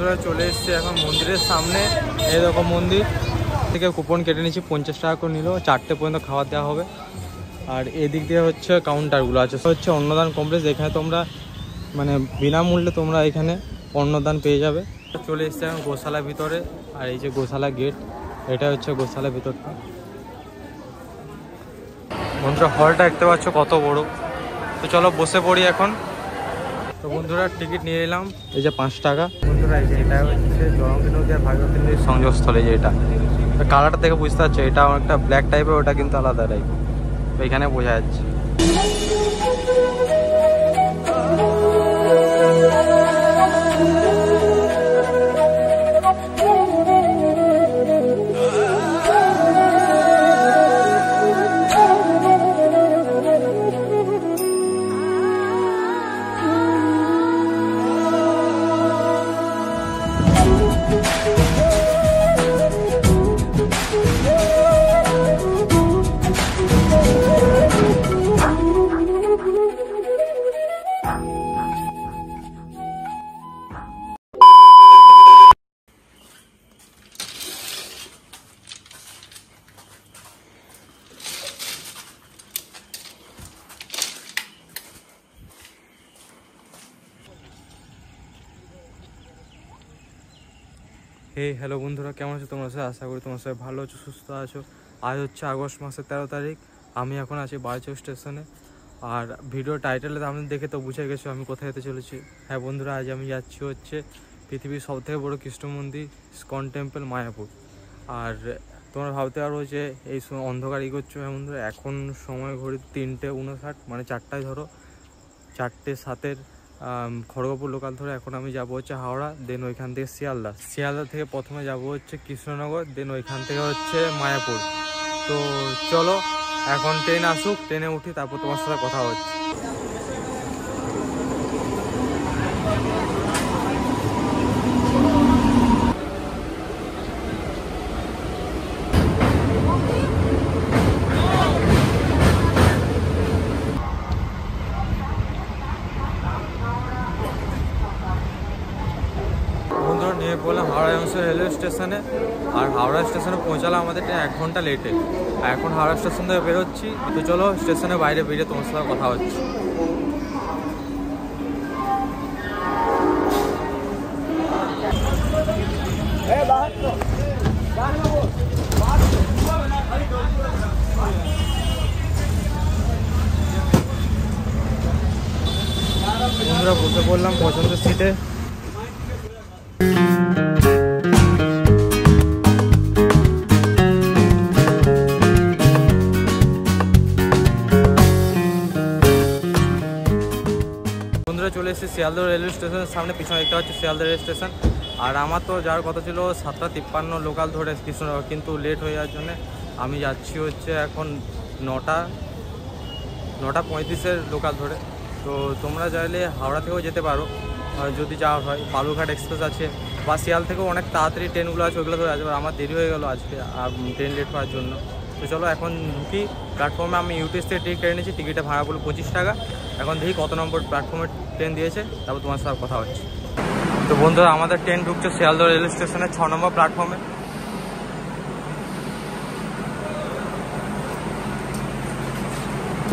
বন্ধুরা চলে এসেছে এখন মন্দিরের সামনে। এই রকম মন্দির থেকে কুপন কেটে নিচ্ছি, 50 টাকা করে নিল, 4টে পর্যন্ত খাবার দেওয়া হবে। আর এদিক দিয়ে হচ্ছে কাউন্টারগুলো আছে, হচ্ছে অন্নদান কমপ্লেক্স। এখানে তোমরা মানে বিনামূল্যে তোমরা এখানে অন্নদান পেয়ে যাবে। চলে এসছে এখন গোশালার ভিতরে। আর এই যে গোশালা গেট, এটা হচ্ছে গোশালার ভিতরটা। বন্ধুরা হলটা দেখতে পাচ্ছ কত বড়। তো চলো বসে পড়ি এখন। তো বন্ধুরা টিকিট নিয়ে এলাম, এই যে 5 টাকা। বন্ধুরা এই যে এটা হচ্ছে জলঙ্গি নদী আর ভাগীরথী নদীর সংযোগস্থলে। যে এটা কালারটা দেখে বুঝতে পারছো, এটা একটা ব্ল্যাক টাইপের, ওটা কিন্তু আলাদা টাইপ, এখানে বোঝা যাচ্ছে। হ্যালো বন্ধুরা, কেমন আছো তোমরা? আশা করি তোমার সবাই ভালো আছো, সুস্থ আছো। আজ হচ্ছে আগস্ট মাসের 13 তারিখ। আমি এখন আছি বারচৌক স্টেশনে। আর ভিডিও টাইটেলে আমি দেখে তো বুঝে গেছো আমি কোথায় যেতে চলেছি। হ্যাঁ বন্ধুরা, আজ আমি যাচ্ছি হচ্ছে পৃথিবীর সবথেকে বড় কৃষ্ণ মন্দির ইসকন টেম্পল মায়াপুর। আর তোমরা ভাবতে পারো যে এই অন্ধকার করছো। হ্যাঁ বন্ধুরা, এখন সময় ঘড়ি 3:59, মানে 4টায় ধরো 4:07 খড়গপুর লোকাল ধরে এখন আমি যাব হচ্ছে হাওড়া, দেন ওইখান থেকে শিয়ালদা থেকে প্রথমে যাব হচ্ছে কৃষ্ণনগর, দেন ওইখান থেকে হচ্ছে মায়াপুর। তো চলো এখন ট্রেন আসুক, ট্রেনে উঠি, তারপর তোমার সাথে কথা হচ্ছে। নিয়ে পড়লাম হাওড়া জংশন রেলওয়ে স্টেশনে। আর হাওড়া স্টেশনে পৌঁছালাম আমাদের ট্রেন 1 ঘন্টা লেটে। এখন হাওড়া স্টেশন থেকে বেরোচ্ছি। তো চলো স্টেশনের বাইরে বেরিয়ে তোমার সাথে কথা হচ্ছে। বন্ধুরা বসে পড়লাম পছন্দের সিটে। চলে এসেছি শিয়ালদা রেলওয়ে স্টেশনের সামনে, পিছনে দেখতে পাচ্ছি শিয়ালদা রেলওয়ে স্টেশন। আর আমার তো যাওয়ার কথা ছিল 7:53 লোকাল ধরে কৃষ্ণনগর, কিন্তু লেট হয়ে যাওয়ার জন্য আমি যাচ্ছি হচ্ছে এখন 9:35 লোকাল ধরে। তো তোমরা চাইলে হাওড়া থেকেও যেতে পারো যদি যাওয়ার হয়। বালুরঘাট এক্সপ্রেস আছে, বা শিয়াল থেকেও অনেক তাড়াতাড়ি ট্রেনগুলো আছে, ওইগুলো ধরে আসবে। আমার দেরি হয়ে গেলো আজকে ট্রেন লেট হওয়ার জন্য। তো চলো এখন ঢুকি প্ল্যাটফর্মে। আমি ইউটিএস থেকে টিকিট কেটে নিয়েছি, টিকিটের ভাড়া বলো 25 টাকা। এখন দেখি কত নম্বর প্ল্যাটফর্মে ট্রেন দিয়েছে, তারপর তোমার সাথে কথা হচ্ছে। তো বন্ধুরা আমাদের ট্রেন ঢুকছে শিয়ালদা রেলওয়ে স্টেশনে 6 নম্বর প্ল্যাটফর্মে।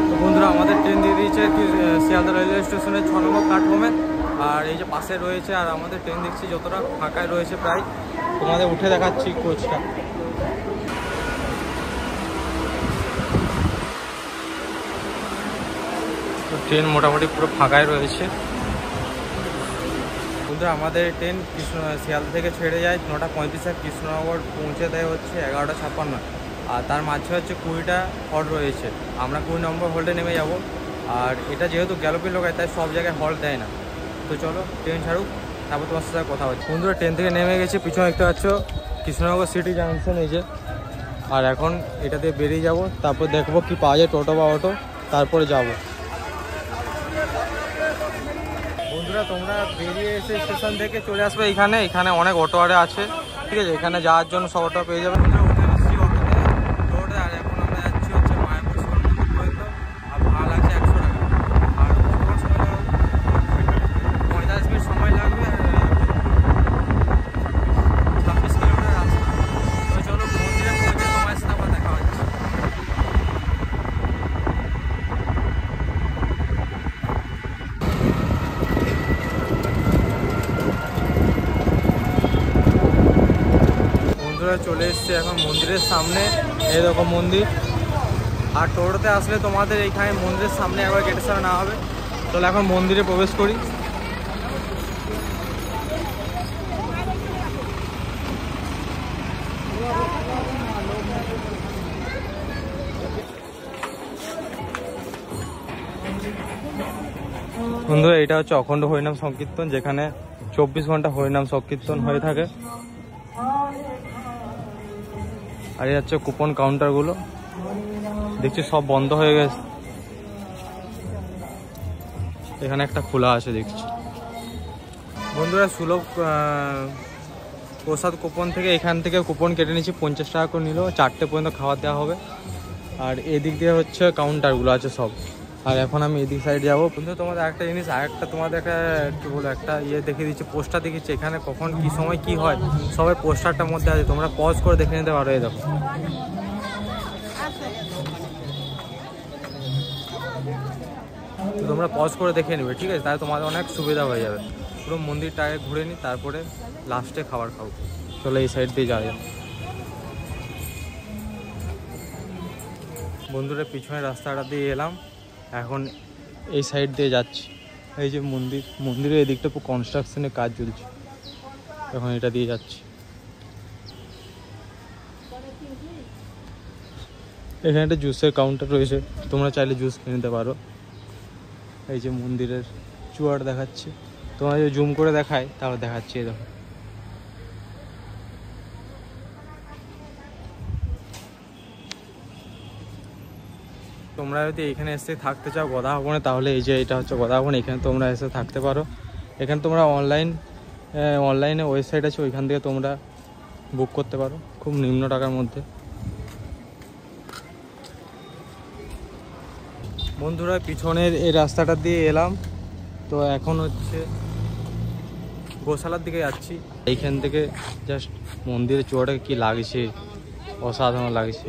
তো বন্ধুরা আমাদের ট্রেন দিয়ে দিয়েছে শিয়ালদা রেলওয়ে স্টেশনের 6 নম্বর প্ল্যাটফর্মে। আর এই যে পাশে রয়েছে, আর আমাদের ট্রেন দেখছি যতটা ফাঁকায় রয়েছে প্রায়, তোমাদের উঠে দেখাচ্ছি কোচটা। তো ট্রেন মোটামুটি পুরো ফাঁকায় রয়েছে। বন্ধুরা আমাদের ট্রেন শিয়ালদা থেকে ছেড়ে যায় 9:35, কৃষ্ণনগর পৌঁছে দেয় হচ্ছে 11:56। আর তার মাঝে হচ্ছে 20টা হল্ট রয়েছে। আমরা 20 নম্বর হল্টে নেমে যাব। আর এটা যেহেতু গ্যালোপির লোকায়, তাই সব জায়গায় হল্ট দেয় না। তো চলো ট্রেন ছাড়ুক, তারপর তোমার সাথে কথা হচ্ছে। বন্ধুরা ট্রেন থেকে নেমে গেছে, পিছনে দেখতে পাচ্ছ কৃষ্ণনগর সিটি জাংশন এই যে। আর এখন এটা দিয়ে বেরিয়ে যাব, তারপর দেখবো কি পাওয়া যায়, টোটো বা অটো, তারপরে যাব। বন্ধুরা তোমরা বেরিয়ে এসে স্টেশন থেকে চলে আসবে এখানে অনেক অটো আরে আছে, ঠিক আছে? এখানে যাওয়ার জন্য সব অটো পেয়ে যাবে। আর এখন আমরা যাচ্ছি হচ্ছে মায়াপুর পর্যন্ত। আর ভাড়া লাগছে 100 টাকা। আর 45 মিনিট সময় লাগবে। বন্ধুরা চলে এসছে এখন মন্দিরের সামনে, এই দেখো মন্দির। আর টোটোতে আসলে তোমাদের এইখানে মন্দিরের সামনে একবার গেটের সামনে না হবে। চলো এখন মন্দিরে প্রবেশ করি। বন্ধুরা এটা হচ্ছে অখণ্ড হরিনাম সংকীর্তন, যেখানে 24 ঘন্টা হরিনাম সংকীর্তন হয়ে থাকে। আর এই হচ্ছে কুপন কাউন্টার গুলো, দেখছি সব বন্ধ হয়ে গেছে। এখানে একটা খোলা আছে দেখছি। বন্ধুরা সুলভ প্রসাদ কুপন থেকে এখান থেকে কুপন কেটে নিচ্ছি, 50 টাকা করে নিল, 4টে পর্যন্ত খাবার দেওয়া হবে। আর এদিক দিয়ে হচ্ছে কাউন্টারগুলো আছে সব। আর এখন আমি এদিক সাইড যাবো। বন্ধু তোমাদের একটা জিনিস, আরেকটা তোমাদের একটা কি বলো, একটা দেখিয়ে দিচ্ছি, পোস্টার দেখিয়েছি এখানে কখন কি সময় কি হয়, সবাই পোস্টারটার মধ্যে আছে, তোমরা পজ করে দেখে নিতে পারো। এই দেখো তোমরা পজ করে দেখে নেবে, ঠিক আছে? তাহলে তোমাদের অনেক সুবিধা হয়ে যাবে। পুরো মন্দিরটা আগে ঘুরে নিই, তারপরে লাস্টে খাবার খাবো। চলো এই সাইড দিয়ে যাওয়া যাবে। বন্ধুরা পিছনের রাস্তাটা দিয়ে এলাম, এখন এই সাইড দিয়ে যাচ্ছি। এই যে মন্দির, মন্দিরের এদিকটা পুরো কনস্ট্রাকশনের কাজ চলছে, এখন এটা দিয়ে যাচ্ছি। এখানে একটা জুসের কাউন্টার রয়েছে, তোমরা চাইলে জুস কিনে নিতে পারো। এই যে মন্দিরের চুয়ার দেখাচ্ছে, তোমরা যদি জুম করে দেখায় তাহলে দেখাচ্ছি। এই দেখো তোমরা যদি এখানে এসে থাকতে চাও গদা ভবনে, তাহলে এই যে এটা হচ্ছে গদা ভবন, এখানে তোমরা এসে থাকতে পারো। এখানে তোমরা অনলাইনে ওয়েবসাইট আছে, ওইখান থেকে তোমরা বুক করতে পারো খুব নিম্ন টাকার মধ্যে। বন্ধুরা পিছনের এই রাস্তাটা দিয়ে এলাম, তো এখন হচ্ছে গোশালার দিকে যাচ্ছি। এইখান থেকে জাস্ট মন্দিরের চূড়াটাকে কি লাগছে, অসাধারণ লাগছে,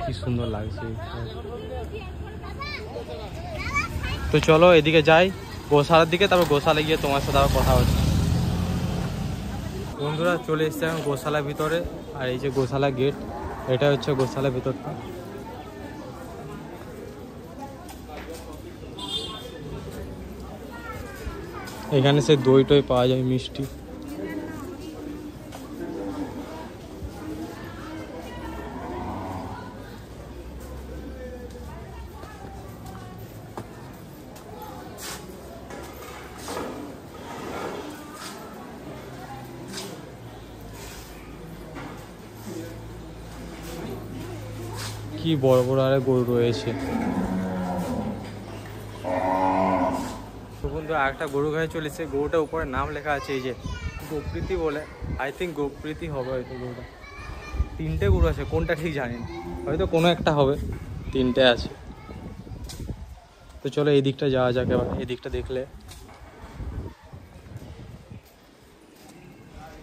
কি সুন্দর লাগছে। তো চলো এদিকে যাই গোশালার দিকে, তারপর গোশালা গিয়ে তোমার সাথে আবার কথা হচ্ছে। বন্ধুরা চলে এসছে এখন গোশালার ভিতরে, আর এই যে গোশালা গেট, এটা হচ্ছে গোশালার ভিতরটা। এখানে সে দই টই পাওয়া যায়, মিষ্টি। কি বড় বড় আরে গরু রয়েছে। তো বন্ধু একটা গরু গায়ে চলেছে, গরুটার উপরে নাম লেখা আছে এই যে গোপ্রীতি বলে, আই থিঙ্ক গোপ্রীতি হবে হয়তো গরুটা। 3টে গরু আছে, কোনটা ঠিক জানি না, হয়তো কোনো একটা হবে, 3টে আছে। তো চলো এই দিকটা যাওয়া যাক এবার, এই দিকটা দেখলে।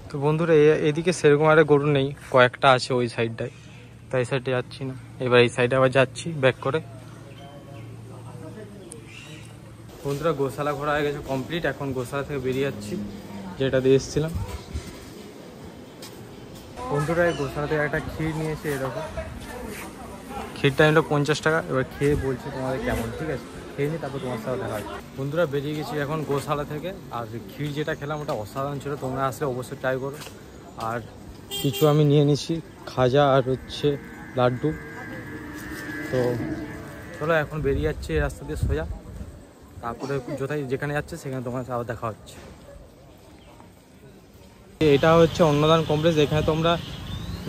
তো বন্ধুরা এদিকে সেরকম আরে গরু নেই, কয়েকটা আছে ওই সাইডটায়, তাই এই সাইডে যাচ্ছি না, এবার এই সাইডে আবার যাচ্ছি ব্যাক করে। বন্ধুরা গোশালা ঘোরা হয়ে গেছে কমপ্লিট, এখন গোশালা থেকে বেরিয়ে যাচ্ছি, যেটা দিয়ে এসেছিলাম। বন্ধুরা এই গোশালা থেকে একটা ক্ষীর নিয়েছে, এরকম ক্ষীরটা নিল 50 টাকা। এবার খেয়ে বলছি তোমাদের কেমন, ঠিক আছে? খেয়ে নিই, তারপর তোমার সাথে দেখা হয়। বন্ধুরা বেরিয়ে গেছি এখন গোশালা থেকে, আর ক্ষীর যেটা খেলাম ওটা অসাধারণ ছিল, তোমরা আসলে অবশ্যই ট্রাই করো। আর কিছু আমি নিয়ে নিচ্ছি, খাজা আর হচ্ছে লাড্ডু। তো চলো এখন বেরিয়ে যাচ্ছে এই রাস্তা দিয়ে সোজা, তারপরে যেখানে যাচ্ছে সেখানে তোমার আবার দেখা হচ্ছে। এটা হচ্ছে অন্নদান কমপ্লেক্স, এখানে তোমরা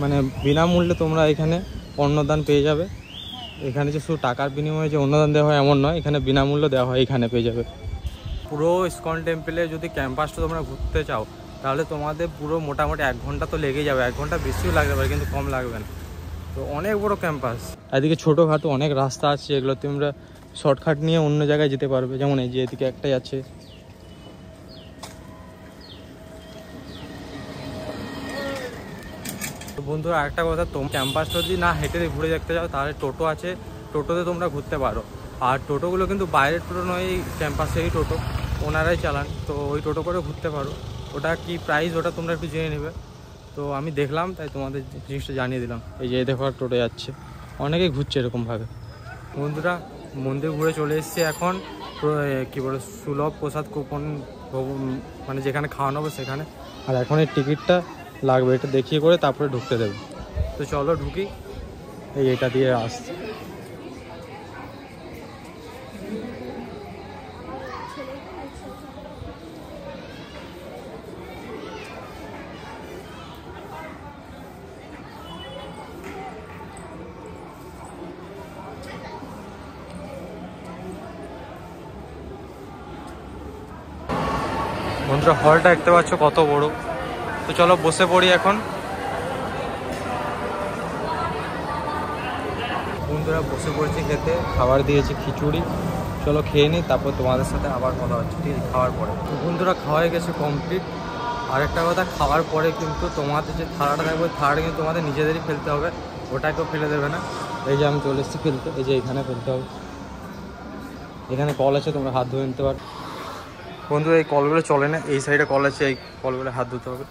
মানে বিনামূল্যে তোমরা এখানে অন্নদান পেয়ে যাবে। এখানে যে শুধু টাকার বিনিময়ে যে অন্নদান দেওয়া হয় এমন নয়, এখানে বিনামূল্য দেওয়া হয়, এখানে পেয়ে যাবে। পুরো ইসকন টেম্পলে যদি ক্যাম্পাসটা তোমরা ঘুরতে চাও, তাহলে তোমাদের পুরো মোটামুটি 1 ঘন্টা তো লেগে যাবে, 1 ঘন্টা বেশিও লাগতে পারে, কিন্তু কম লাগবে না। তো অনেক বড় ক্যাম্পাস, এদিকে ছোটোখাটো অনেক রাস্তা আছে, এগুলো তোমরা শর্টকাট নিয়ে অন্য জায়গায় যেতে পারবে। যেমন এই যে এদিকে একটাই আছে। তো বন্ধুরা আরেকটা কথা, তোমরা ক্যাম্পাসটা যদি না হেঁটে ঘুরে দেখতে যাও, তাহলে টোটো আছে, টোটোতে তোমরা ঘুরতে পারো। আর টোটোগুলো কিন্তু বাইরের টোটো নয়, এই ক্যাম্পাসেরই টোটো, ওনারাই চালান। তো ওই টোটো করে ঘুরতে পারো। ওটা কি প্রাইস ওটা তোমরা একটু জেনে নেবে। তো আমি দেখলাম, তাই তোমাদের জিনিসটা জানিয়ে দিলাম। এই যে দেখো টোটো যাচ্ছে, অনেকেই ঘুরছে এরকমভাবে। বন্ধুরা মন্দির ঘুরে চলে এসেছি এখন, কী বলে সুলভ প্রসাদ কুপন, মানে যেখানে খাওয়ানো হবে সেখানে। আর এখন এই টিকিটটা লাগবে, এটা দেখিয়ে করে তারপরে ঢুকতে দেবে। তো চলো ঢুকি, এটা দিয়ে আসছি। বন্ধুরা হলটা দেখতে পাচ্ছ কত বড়। তো চলো বসে পড়ি এখন। বন্ধুরা বসে পড়েছি খেতে, খাবার দিয়েছি খিচুড়ি। চলো খেয়ে নিই, তারপর তোমাদের সাথে আবার কথা হচ্ছে, ঠিক আছে? খাওয়ার পরে। তো বন্ধুরা খাওয়া হয়ে গেছে কমপ্লিট। আরেকটা কথা, খাওয়ার পরে কিন্তু তোমাদের যে থালাটা থাকবে, থালাটা কিন্তু তোমাদের নিজেদেরই ফেলতে হবে, ওটা কেউ ফেলে দেবে না। এই যে আমি চলে এসেছি ফেলতে, এই যে এখানে ফেলতে হবে। এখানে কল আছে, তোমরা হাত ধুয়ে নিতে পারো। বন্ধুরা এই কলগুলো চলে না, এই সাইডে কল আছে, এই কলগুলো হাত ধুতে হবে।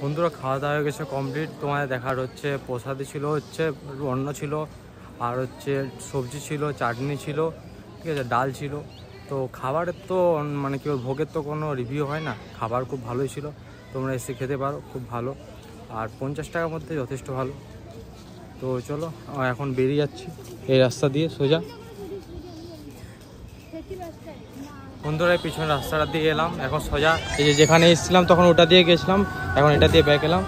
বন্ধুরা খাওয়া দাওয়া হয়ে গেছে কমপ্লিট। তোমাদের দেখার হচ্ছে প্রসাদে ছিল হচ্ছে অন্ন ছিল, আর হচ্ছে সবজি ছিল, চাটনি ছিল, ঠিক আছে, ডাল ছিল। তো খাবারের তো মানে কি ভোগের তো কোনো রিভিউ হয় না, খাবার খুব ভালোই ছিল, তোমরা এসে খেতে পারো, খুব ভালো। আর 50 টাকার মধ্যে যথেষ্ট ভালো। তো চলো এখন বেরিয়ে যাচ্ছি এই রাস্তা দিয়ে সোজা। বন্ধুরা এই পিছনের রাস্তাটা দিয়ে এলাম, এখন সোজা এই যে যেখানে এসেছিলাম তখন ওটা দিয়ে গেছিলাম, এখন এটা দিয়ে ব্যাক এলাম।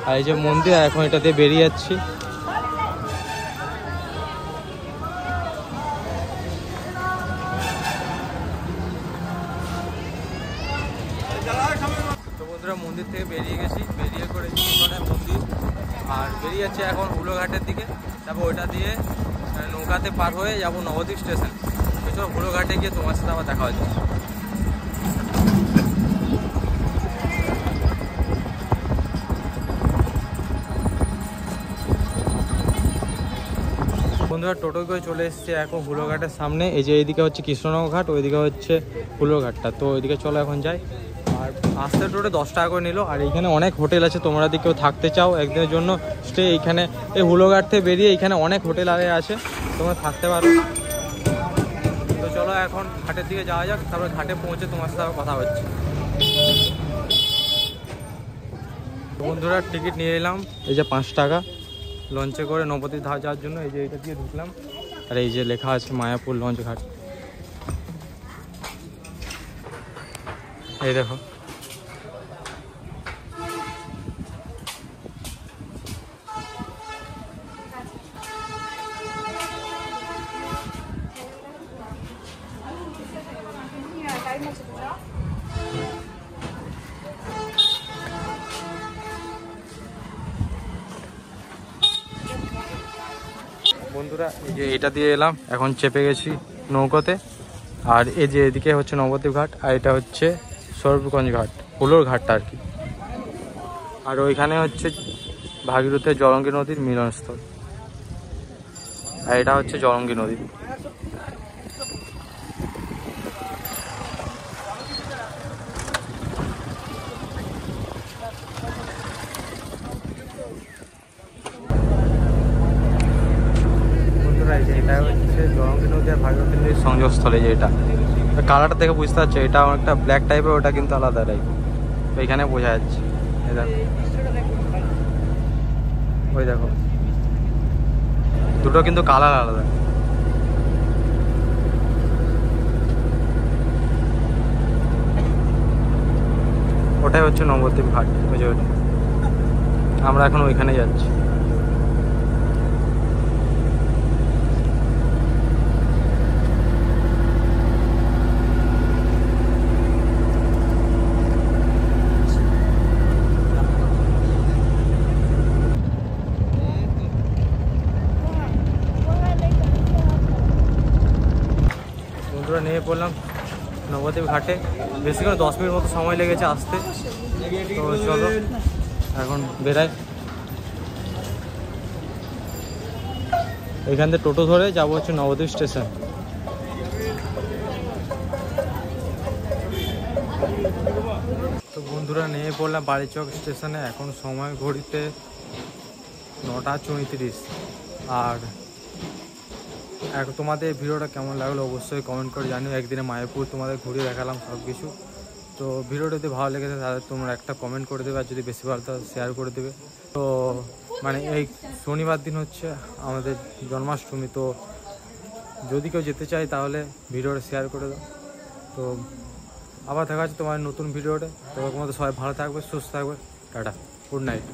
আর এই যে মন্দির, এখন এটা দিয়ে বেরিয়ে যাচ্ছি। তো বন্ধুরা মন্দির থেকে বেরিয়ে গেছি, বেরিয়ে করে মন্দির আর বেরিয়ে যাচ্ছে এখন হুলোঘাটের দিকে। তারপর ওইটা দিয়ে নৌকাতে পার হয়ে যাবো নবদ্বীপ স্টেশন। চলো হুলোঘাটে গিয়ে তোমার সাথে আবার দেখা হচ্ছে। বন্ধুরা টোটো করে চলে এসেছে এখন হুলোঘাটের সামনে। এই যে এইদিকে হচ্ছে কৃষ্ণনগর ঘাট, ওইদিকে হচ্ছে হুলোঘাটটা। তো ওইদিকে চলো এখন যাই। আর আসতে টোটো 10 টাকা করে নিল। আর এইখানে অনেক হোটেল আছে, তোমরা যদি কেউ থাকতে চাও একদিনের জন্য স্টে, এইখানে এই হুলোঘাট থেকে বেরিয়ে এইখানে অনেক হোটেল আছে, তোমরা থাকতে পারো। তো চলো এখন ঘাটের দিকে যাওয়া যাক, তারপরে ঘাটে পৌঁছে তোমার সাথে কথা হচ্ছে। বন্ধুরা টিকিট নিয়ে এলাম, এই যে 5 টাকা লঞ্চে করে নবদ্বীপ ধার যাওয়ার জন্য। এই যে এটা দিয়ে ঢুকলাম, আর এই যে লেখা আছে মায়াপুর লঞ্চ ঘাট। এই দেখো বন্ধুরা, এই যে এটা দিয়ে এলাম, এখন চেপে গেছি নৌকোতে। আর এই যে এদিকে হচ্ছে নবদ্বীপ ঘাট, আর এটা হচ্ছে সৌরভগঞ্জ ঘাট, হুলোর ঘাটটা আর কি। আর ওইখানে হচ্ছে ভাগীরথী জলঙ্গি নদীর মিলনস্থল, আর এটা হচ্ছে জলঙ্গি নদী। এটা হচ্ছে জলঙ্গি নদী আর ভাগীরথী নদীর সংযোগস্থলে। যে এটা কালারটা দেখে বুঝতে পারছো, এটা অনেকটা ব্ল্যাক টাইপের, ওটা কিন্তু আলাদা টাইপ, ওইখানে বোঝা যাচ্ছে। এই দেখো, ওই দেখো দুটো কিন্তু কালার আলাদা। ওটাই হচ্ছে নবদ্বীপ ঘাট, ওই যে ওটা। আমরা এখন ওইখানে যাচ্ছি। নেমে পড়লাম নবদ্বীপ ঘাটে, বেশিক্ষণ 10 মিনিট মতো সময় লেগেছে আসতে। তো চলো এখন বেরাই। এখান থেকে টোটো ধরে যাবো হচ্ছে নবদ্বীপ স্টেশন। তো বন্ধুরা নেমে পড়লাম বালিচক স্টেশনে। এখন সময় ঘড়িতে 9:34। আর তোমাদের ভিডিওটা কেমন লাগলো অবশ্যই কমেন্ট করে জানিও। একদিনে মায়াপুর তোমাদের ঘুরিয়ে দেখালাম সব কিছু। তো ভিডিওটা যদি ভালো লেগেছে তাহলে তোমরা একটা কমেন্ট করে দেবে, আর যদি বেশি ভালো তাহলে শেয়ার করে দেবে। তো মানে এই শনিবার দিন হচ্ছে আমাদের জন্মাষ্টমী। তো যদি কেউ যেতে চায় তাহলে ভিডিওটা শেয়ার করে দাও। তো আবার দেখা যাচ্ছে তোমার নতুন ভিডিওতে। তো তোমাদের সবাই ভালো থাকবে, সুস্থ থাকবে। Tata, good night.